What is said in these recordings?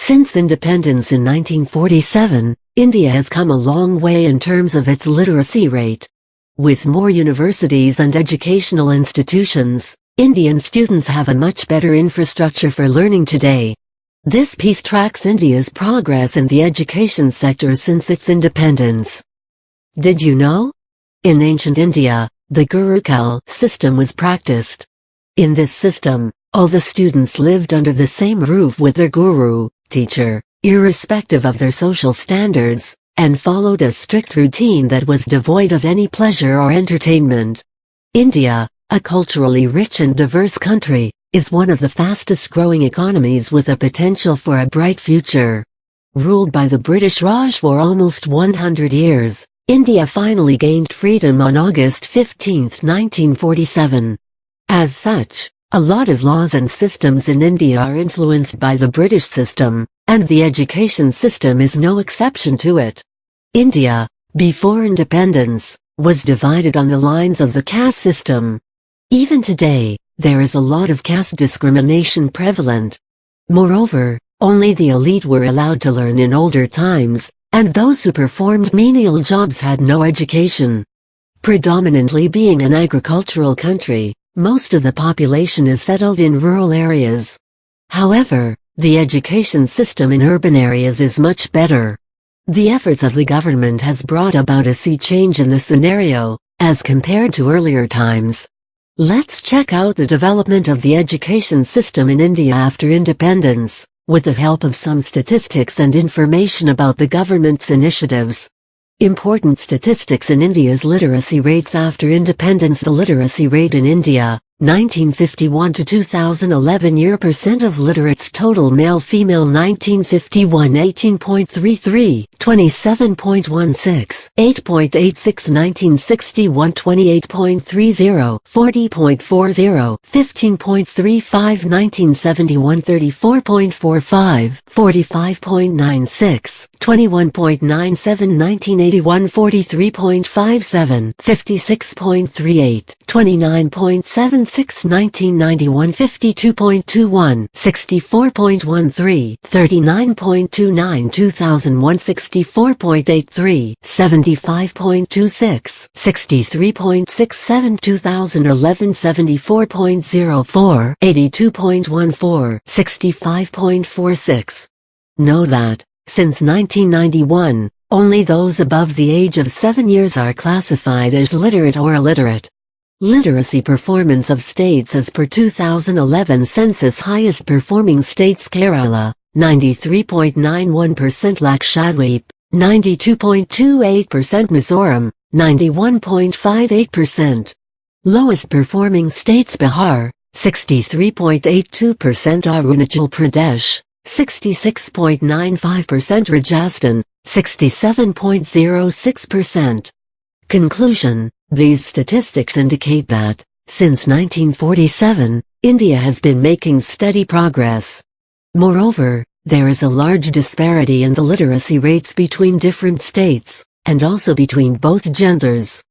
Since independence in 1947, India has come a long way in terms of its literacy rate. With more universities and educational institutions, Indian students have a much better infrastructure for learning today. This piece tracks India's progress in the education sector since its independence. Did you know? In ancient India, the Gurukul system was practiced. In this system, all the students lived under the same roof with their guru, teacher, irrespective of their social standards, and followed a strict routine that was devoid of any pleasure or entertainment. India, a culturally rich and diverse country, is one of the fastest-growing economies with a potential for a bright future. Ruled by the British Raj for almost 100 years, India finally gained freedom on August 15, 1947. As such, a lot of laws and systems in India are influenced by the British system, and the education system is no exception to it. India, before independence, was divided on the lines of the caste system. Even today, there is a lot of caste discrimination prevalent. Moreover, only the elite were allowed to learn in older times, and those who performed menial jobs had no education. Predominantly being an agricultural country, most of the population is settled in rural areas. However, the education system in urban areas is much better. The efforts of the government has brought about a sea change in the scenario, as compared to earlier times. Let's check out the development of the education system in India after independence, with the help of some statistics and information about the government's initiatives. Important statistics in India's literacy rates after independence. The literacy rate in India, 1951 to 2011 year percent of literates total male-female 1951 18.33, 27.16, 8.86 1961 28.30, 40.40, 15.35 1971 34.45, 45.96, 21.97 1981 43.57, 56.38, 29.76 1991 52.21, 64.13, 39.29 2001 64.83, 75.26, 63.67 2011 74.04, 82.14, 65.46. Know that, since 1991, only those above the age of 7 years are classified as literate or illiterate. Literacy performance of states as per 2011 census. Highest performing states: Kerala, 93.91%; Lakshadweep, 92.28%; Mizoram, 91.58%. Lowest performing states: Bihar, 63.82%; Arunachal Pradesh, 66.95%; Rajasthan, 67.06%. Conclusion: these statistics indicate that, since 1947, India has been making steady progress. Moreover, there is a large disparity in the literacy rates between different states, and also between both genders.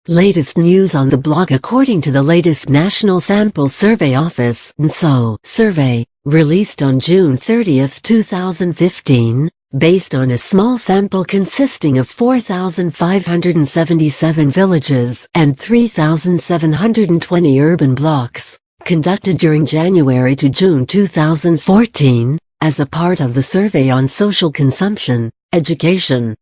Latest news on the blog. According to the latest National Sample Survey Office (NSO) survey, released on June 30, 2015, based on a small sample consisting of 4,577 villages and 3,720 urban blocks, conducted during January to June 2014, as a part of the survey on social consumption, education.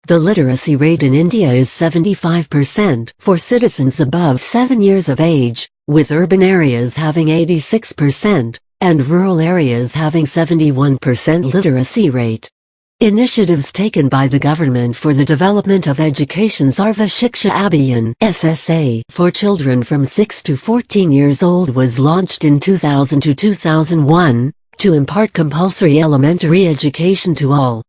The literacy rate in India is 75% for citizens above 7 years of age, with urban areas having 86% and rural areas having 71% literacy rate. Initiatives taken by the government for the development of education. Sarva Shiksha Abhiyan (SSA) for children from 6 to 14 years old was launched in 2000 to 2001, to impart compulsory elementary education to all.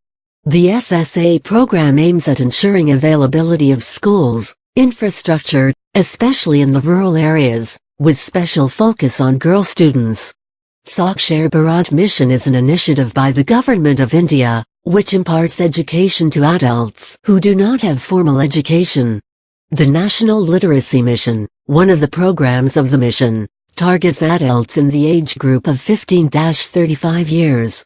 The SSA program aims at ensuring availability of schools, infrastructure, especially in the rural areas, with special focus on girl students. Sakshar Bharat Mission is an initiative by the Government of India, which imparts education to adults who do not have formal education. The National Literacy Mission, one of the programs of the mission, targets adults in the age group of 15-35 years.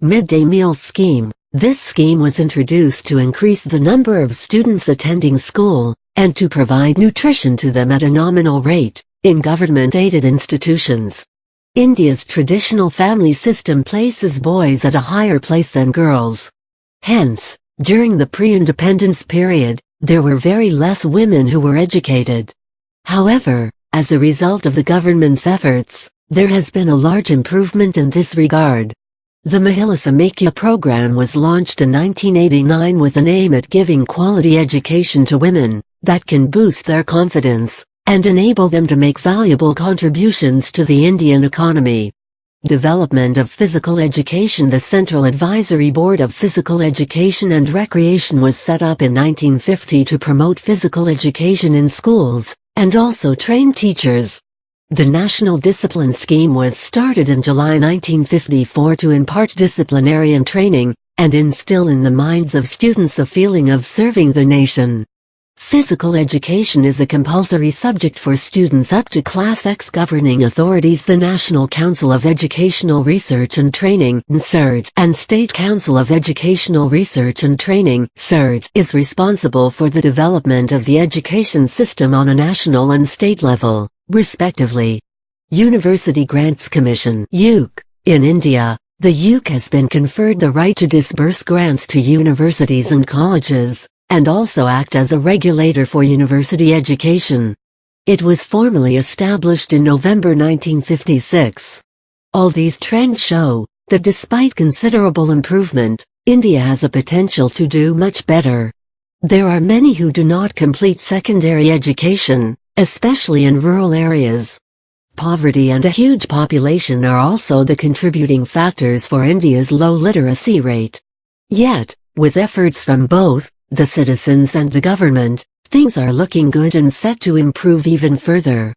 Midday meal scheme. This scheme was introduced to increase the number of students attending school, and to provide nutrition to them at a nominal rate, in government-aided institutions. India's traditional family system places boys at a higher place than girls. Hence, during the pre-independence period, there were very less women who were educated. However, as a result of the government's efforts, there has been a large improvement in this regard. The Mahila Samakya program was launched in 1989 with an aim at giving quality education to women that can boost their confidence and enable them to make valuable contributions to the Indian economy. Development of physical education. The Central Advisory Board of Physical Education and Recreation was set up in 1950 to promote physical education in schools, and also train teachers. The National Discipline Scheme was started in July 1954 to impart disciplinarian training, and instill in the minds of students a feeling of serving the nation. Physical education is a compulsory subject for students up to Class X. Governing authorities. The National Council of Educational Research and Training and State Council of Educational Research and Training is responsible for the development of the education system on a national and state level, respectively. University Grants Commission (UC). In India, the UC has been conferred the right to disburse grants to universities and colleges, and also act as a regulator for university education. It was formally established in November 1956. All these trends show that despite considerable improvement, India has a potential to do much better. There are many who do not complete secondary education, especially in rural areas. Poverty and a huge population are also the contributing factors for India's low literacy rate. Yet, with efforts from both the citizens and the government, things are looking good and set to improve even further.